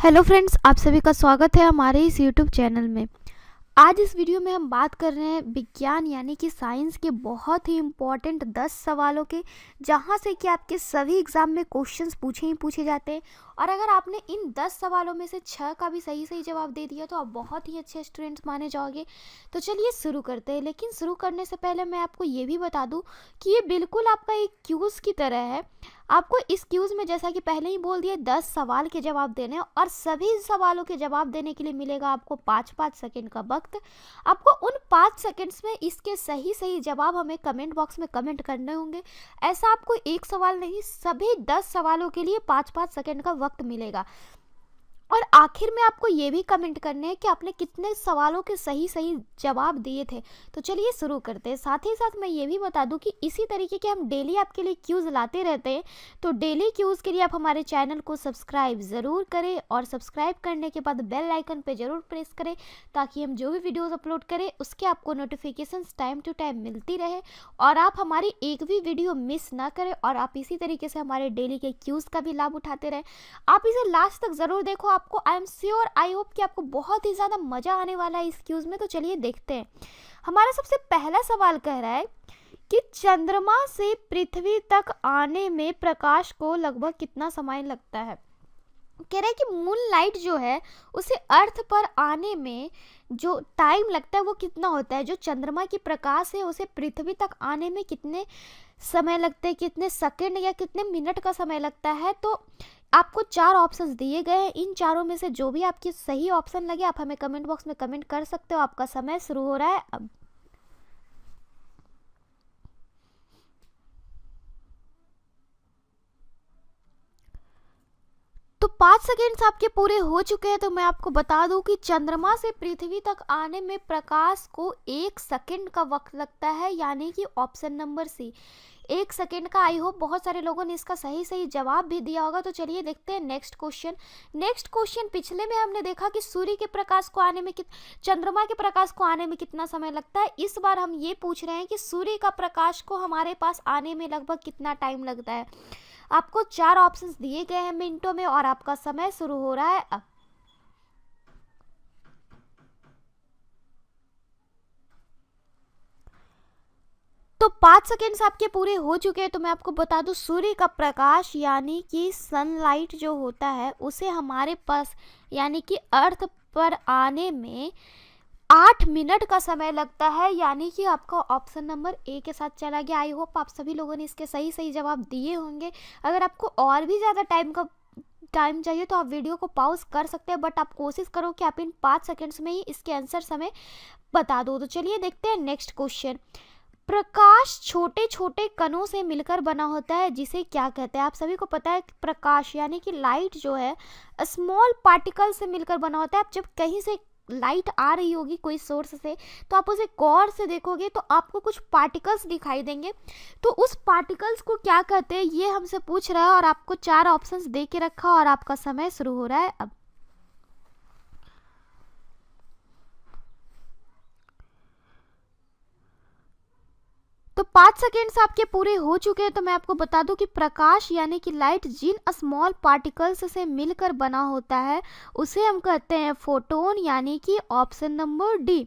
Hello friends, आप सभी का स्वागत है हमारे इस यूट्यूब चैनल में। आज इस वीडियो में हम बात कर रहे हैं विज्ञान यानी कि साइंस के बहुत ही इम्पॉर्टेंट 10 सवालों के, जहां से कि आपके सभी एग्जाम में क्वेश्चंस पूछे ही पूछे जाते हैं। और अगर आपने इन 10 सवालों में से 6 का भी सही सही जवाब दे दिया तो आप बहुत ही अच्छे स्टूडेंट्स माने जाओगे। तो चलिए शुरू करते हैं, लेकिन शुरू करने से पहले मैं आपको ये भी बता दूं कि ये बिल्कुल आपका एक क्यूज़ की तरह है। आपको इस क्यूज़ में, जैसा कि पहले ही बोल दिया, 10 सवाल के जवाब देने हैं और सभी सवालों के जवाब देने के लिए मिलेगा आपको 5-5 सेकेंड का वक्त। आपको उन 5 सेकेंड्स में इसके सही सही जवाब हमें कमेंट बॉक्स में कमेंट करने होंगे। ऐसा आपको एक सवाल नहीं, सभी 10 सवालों के लिए 5-5 सेकेंड का वक्त मिलेगा। और आखिर में आपको ये भी कमेंट करने हैं कि आपने कितने सवालों के सही सही जवाब दिए थे। तो चलिए शुरू करते हैं। साथ ही साथ मैं ये भी बता दूं कि इसी तरीके के हम डेली आपके लिए क्यूज़ लाते रहते हैं। तो डेली क्यूज़ के लिए आप हमारे चैनल को सब्सक्राइब ज़रूर करें और सब्सक्राइब करने के बाद बेल आइकन पे ज़रूर प्रेस करें, ताकि हम जो भी वीडियोज़ अपलोड करें उसके आपको नोटिफिकेशंस टाइम टू टाइम मिलती रहे और आप हमारी एक भी वीडियो मिस ना करें। और आप इसी तरीके से हमारे डेली के क्यूज़ का भी लाभ उठाते रहें। आप इसे लास्ट तक ज़रूर देखो, आपको I am sure, I hope कि आपको बहुत ही ज़्यादा मज़ा आने वाला है इस क्यूज़ में। तो चलिए देखते हैं। हमारा सबसे पहला सवाल कह रहा है कि चंद्रमा से पृथ्वी तक आने में प्रकाश को लगभग कितना समय लगता है। कह रहा है कि मून लाइट जो है उसे अर्थ पर आने में जो टाइम लगता है वो कितना होता है। जो चंद्रमा की प्रकाश है उसे पृथ्वी तक आने में कितने समय लगते हैं, कितने सेकंड या कितने मिनट का समय लगता है। तो आपको 4 ऑप्शंस दिए गए हैं। इन चारों में से जो भी आपकी सही ऑप्शन लगे आप हमें कमेंट बॉक्स में कमेंट कर सकते हो। आपका समय शुरू हो रहा है अब। तो 5 सेकेंड्स आपके पूरे हो चुके हैं। तो मैं आपको बता दूं कि चंद्रमा से पृथ्वी तक आने में प्रकाश को 1 सेकेंड का वक्त लगता है, यानी कि ऑप्शन नंबर सी 1 सेकेंड का। आई होप बहुत सारे लोगों ने इसका सही सही जवाब भी दिया होगा। तो चलिए देखते हैं नेक्स्ट क्वेश्चन। नेक्स्ट क्वेश्चन, पिछले में हमने देखा कि सूर्य के प्रकाश को आने में चंद्रमा के प्रकाश को आने में कितना समय लगता है। इस बार हम ये पूछ रहे हैं कि सूर्य का प्रकाश को हमारे पास आने में लगभग कितना टाइम लगता है। आपको 4 ऑप्शंस दिए गए हैं मिनटों में और आपका समय शुरू हो रहा है अब। तो 5 सेकेंड्स आपके पूरे हो चुके हैं। तो मैं आपको बता दूं, सूर्य का प्रकाश यानी कि सनलाइट जो होता है उसे हमारे पास यानी कि अर्थ पर आने में 8 मिनट का समय लगता है, यानी कि आपका ऑप्शन नंबर ए के साथ चला गया। आई होप आप सभी लोगों ने इसके सही सही जवाब दिए होंगे। अगर आपको और भी ज़्यादा टाइम चाहिए तो आप वीडियो को पॉज कर सकते हैं, बट आप कोशिश करो कि आप इन 5 सेकेंड्स में ही इसके आंसर समय बता दो। तो चलिए देखते हैं नेक्स्ट क्वेश्चन। प्रकाश छोटे छोटे कणों से मिलकर बना होता है, जिसे क्या कहते हैं। आप सभी को पता है कि प्रकाश यानी कि लाइट जो है स्मॉल पार्टिकल से मिलकर बना होता है। आप जब कहीं से लाइट आ रही होगी कोई सोर्स से, तो आप उसे गौर से देखोगे तो आपको कुछ पार्टिकल्स दिखाई देंगे। तो उस पार्टिकल्स को क्या कहते हैं ये हमसे पूछ रहा है और आपको 4 ऑप्शंस दे के रखा और आपका समय शुरू हो रहा है अब। तो 5 सेकेंड्स आपके पूरे हो चुके हैं। तो मैं आपको बता दूं कि प्रकाश यानी कि लाइट जिन स्मॉल पार्टिकल्स से मिलकर बना होता है उसे हम कहते हैं फोटोन, यानी कि ऑप्शन नंबर डी।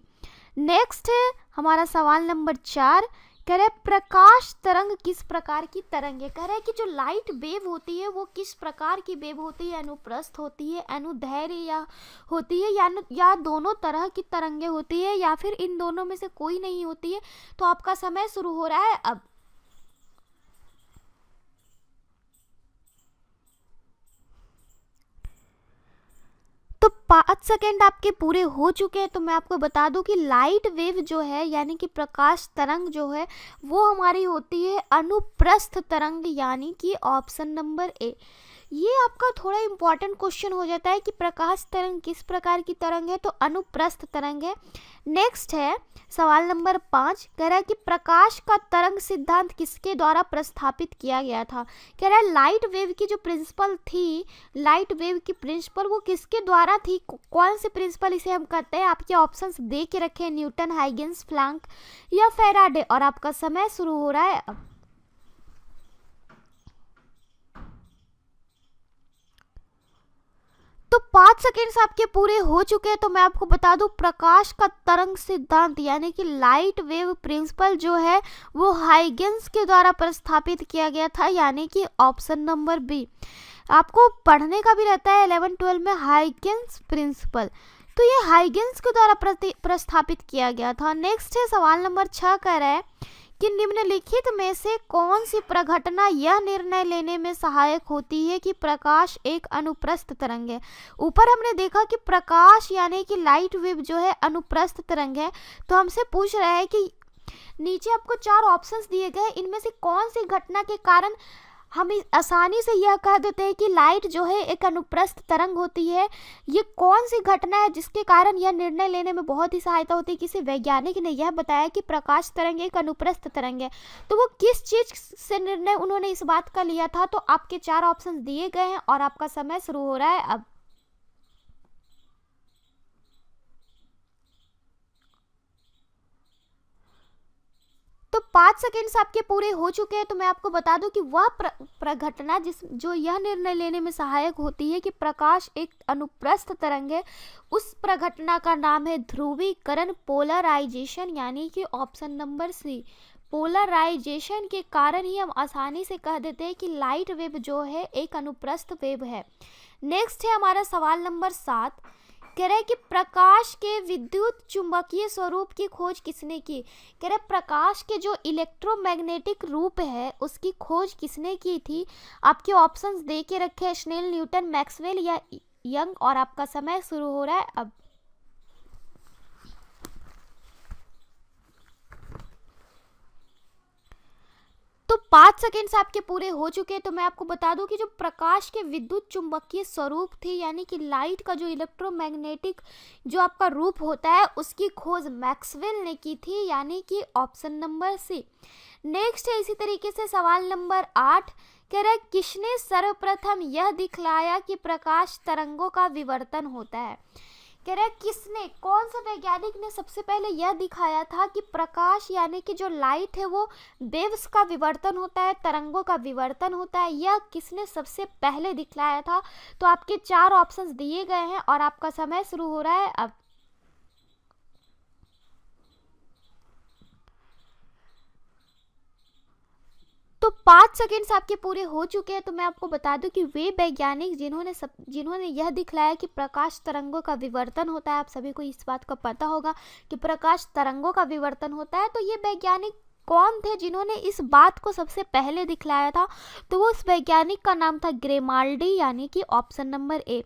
नेक्स्ट है हमारा सवाल नंबर 4। कह रहा है प्रकाश तरंग किस प्रकार की तरंग है। कह रहा है कि जो लाइट वेव होती है वो किस प्रकार की वेव होती है। अनुप्रस्थ होती है, अनुदैर्घ्य या होती है, या दोनों तरह की तरंगे होती है, या फिर इन दोनों में से कोई नहीं होती है। तो आपका समय शुरू हो रहा है अब। तो 5 सेकेंड आपके पूरे हो चुके हैं। तो मैं आपको बता दूं कि लाइट वेव जो है यानी कि प्रकाश तरंग जो है वो हमारी होती है अनुप्रस्थ तरंग, यानी कि ऑप्शन नंबर ए। ये आपका थोड़ा इम्पॉर्टेंट क्वेश्चन हो जाता है कि प्रकाश तरंग किस प्रकार की तरंग है, तो अनुप्रस्थ तरंग है। नेक्स्ट है सवाल नंबर 5। कह रहा है कि प्रकाश का तरंग सिद्धांत किसके द्वारा प्रस्थापित किया गया था। कह रहा है लाइट वेव की जो प्रिंसिपल थी, लाइट वेव की प्रिंसिपल वो किसके द्वारा थी, कौन से प्रिंसिपल इसे हम कहते हैं। आपके ऑप्शंस दे के रखे हैं, न्यूटन, हाइगेंस, प्लैंक या फैराडे। और आपका समय शुरू हो रहा है अब। तो 5 5 सेकेंड्स आपके पूरे हो चुके हैं, तो मैं आपको बता दूं प्रकाश का तरंग सिद्धांत यानी कि लाइट वेव प्रिंसिपल जो है वो हाइगेंस के द्वारा प्रस्तावित किया गया था, यानी कि ऑप्शन नंबर बी। आपको पढ़ने का भी रहता है 11-12 में हाइगेंस प्रिंसिपल, तो ये हाइगेंस के द्वारा प्रस्तावित किया गया था। नेक्स्ट है सवाल नंबर 6 कह रहा है कि निम्नलिखित में से कौन सी प्रघटना यह निर्णय लेने में सहायक होती है कि प्रकाश एक अनुप्रस्थ तरंग है। ऊपर हमने देखा कि प्रकाश यानी कि लाइट वेव जो है अनुप्रस्थ तरंग है, तो हमसे पूछ रहा है कि नीचे आपको 4 ऑप्शंस दिए गए, इनमें से कौन सी घटना के कारण हम आसानी से यह कह देते हैं कि लाइट जो है एक अनुप्रस्थ तरंग होती है। ये कौन सी घटना है जिसके कारण यह निर्णय लेने में बहुत ही सहायता होती है। किसी वैज्ञानिक ने यह बताया कि प्रकाश तरंग एक अनुप्रस्थ तरंग है, तो वो किस चीज से निर्णय उन्होंने इस बात का लिया था। तो आपके 4 ऑप्शन दिए गए हैं और आपका समय शुरू हो रहा है अब। तो 5 सेकेंड्स आपके पूरे हो चुके हैं, तो मैं आपको बता दूं कि वह प्रघटना जो यह निर्णय लेने में सहायक होती है कि प्रकाश एक अनुप्रस्थ तरंग है, उस प्रघटना का नाम है ध्रुवीकरण, पोलराइजेशन, यानी कि ऑप्शन नंबर सी। पोलराइजेशन के कारण ही हम आसानी से कह देते हैं कि लाइट वेव जो है एक अनुप्रस्थ वेव है। नेक्स्ट है हमारा सवाल नंबर 7, कह रहे कि प्रकाश के विद्युत चुंबकीय स्वरूप की खोज किसने की। कह रहे प्रकाश के जो इलेक्ट्रोमैग्नेटिक रूप है उसकी खोज किसने की थी। आपके ऑप्शंस दे के रखे, स्नेल, न्यूटन, मैक्सवेल या यंग, और आपका समय शुरू हो रहा है अब। तो 5 सेकेंड्स आपके पूरे हो चुके हैं, तो मैं आपको बता दूं कि जो प्रकाश के विद्युत चुंबकीय स्वरूप थे यानी कि लाइट का जो इलेक्ट्रोमैग्नेटिक जो आपका रूप होता है उसकी खोज मैक्सवेल ने की थी, यानी कि ऑप्शन नंबर सी। नेक्स्ट है इसी तरीके से सवाल नंबर 8, कह रहा है किसने सर्वप्रथम यह दिखलाया कि प्रकाश तरंगों का विवर्तन होता है। कह रहा है किसने, कौन सा वैज्ञानिक ने सबसे पहले यह दिखाया था कि प्रकाश यानी कि जो लाइट है वो वेव्स का विवर्तन होता है, तरंगों का विवर्तन होता है, यह किसने सबसे पहले दिखलाया था। तो आपके 4 ऑप्शंस दिए गए हैं और आपका समय शुरू हो रहा है अब। तो 5 सेकेंड्स आपके पूरे हो चुके हैं, तो मैं आपको बता दूं कि वे वैज्ञानिक जिन्होंने यह दिखलाया कि प्रकाश तरंगों का विवर्तन होता है, आप सभी को इस बात का पता होगा कि प्रकाश तरंगों का विवर्तन होता है, तो ये वैज्ञानिक कौन थे जिन्होंने इस बात को सबसे पहले दिखलाया था। तो वो उस वैज्ञानिक का नाम था ग्रेमाल्डी, यानी कि ऑप्शन नंबर ए।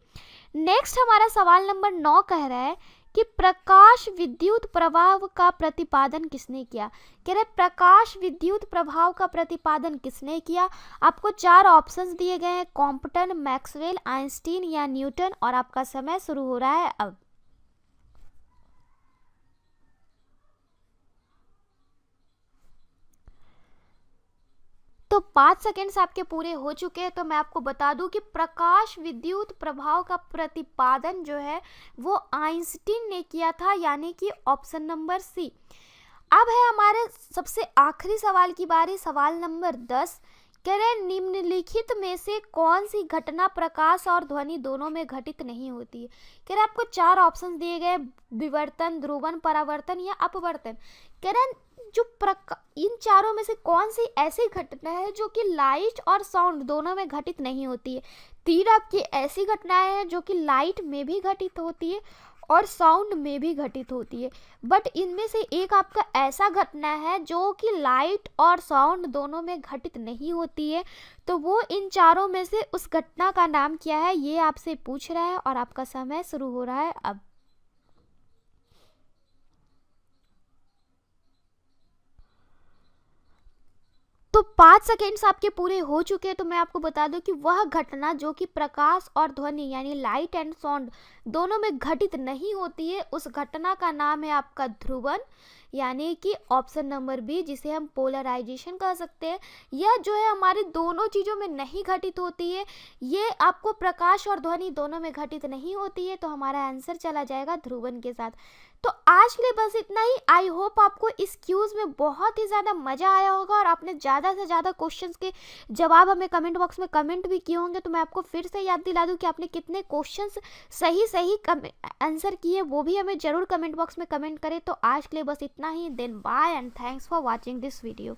नेक्स्ट हमारा सवाल नंबर 9 कह रहा है कि प्रकाश विद्युत प्रभाव का प्रतिपादन किसने किया। कह रहे प्रकाश विद्युत प्रभाव का प्रतिपादन किसने किया। आपको 4 ऑप्शंस दिए गए हैं, कॉम्पटन, मैक्सवेल, आइंस्टीन या न्यूटन, और आपका समय शुरू हो रहा है अब। तो 5 सेकेंड्स आपके पूरे हो चुके हैं, तो मैं आपको बता दूं कि प्रकाश विद्युत प्रभाव का प्रतिपादन जो है वो आइंस्टीन ने किया था, यानी कि ऑप्शन नंबर सी। अब है हमारे सबसे आखिरी सवाल की बारी, सवाल नंबर 10। कह रहे निम्नलिखित में से कौन सी घटना प्रकाश और ध्वनि दोनों में घटित नहीं होती है। कह रहे आपको 4 ऑप्शन दिए गए, विवर्तन, ध्रुवन, परावर्तन या अपवर्तन। कह रहे जो इन चारों में से कौन सी ऐसी घटना है जो कि लाइट और साउंड दोनों में घटित नहीं होती है। 3 आपकी ऐसी घटनाएं हैं जो कि लाइट में भी घटित होती है और साउंड में भी घटित होती है, बट इनमें से एक आपका ऐसा घटना है जो कि लाइट और साउंड दोनों में घटित नहीं होती है। तो वो इन चारों में से उस घटना का नाम क्या है, ये आपसे पूछ रहा है और आपका समय शुरू हो रहा है अब। तो 5 सेकेंड्स आपके पूरे हो चुके हैं, तो मैं आपको बता दूं कि वह घटना जो कि प्रकाश और ध्वनि यानी लाइट एंड साउंड दोनों में घटित नहीं होती है, उस घटना का नाम है आपका ध्रुवन, यानी कि ऑप्शन नंबर बी, जिसे हम पोलराइजेशन कह सकते हैं। यह जो है हमारी दोनों चीज़ों में नहीं घटित होती है, ये आपको प्रकाश और ध्वनि दोनों में घटित नहीं होती है, तो हमारा आंसर चला जाएगा ध्रुवन के साथ। तो आज के लिए बस इतना ही। आई होप आपको इस क्यूज़ में बहुत ही ज़्यादा मज़ा आया होगा और आपने ज़्यादा से ज़्यादा क्वेश्चंस के जवाब हमें कमेंट बॉक्स में कमेंट भी किए होंगे। तो मैं आपको फिर से याद दिला दूं कि आपने कितने क्वेश्चंस सही सही आंसर किए, वो भी हमें ज़रूर कमेंट बॉक्स में कमेंट करें। तो आज के लिए बस इतना ही। Then bye and thanks for watching this video.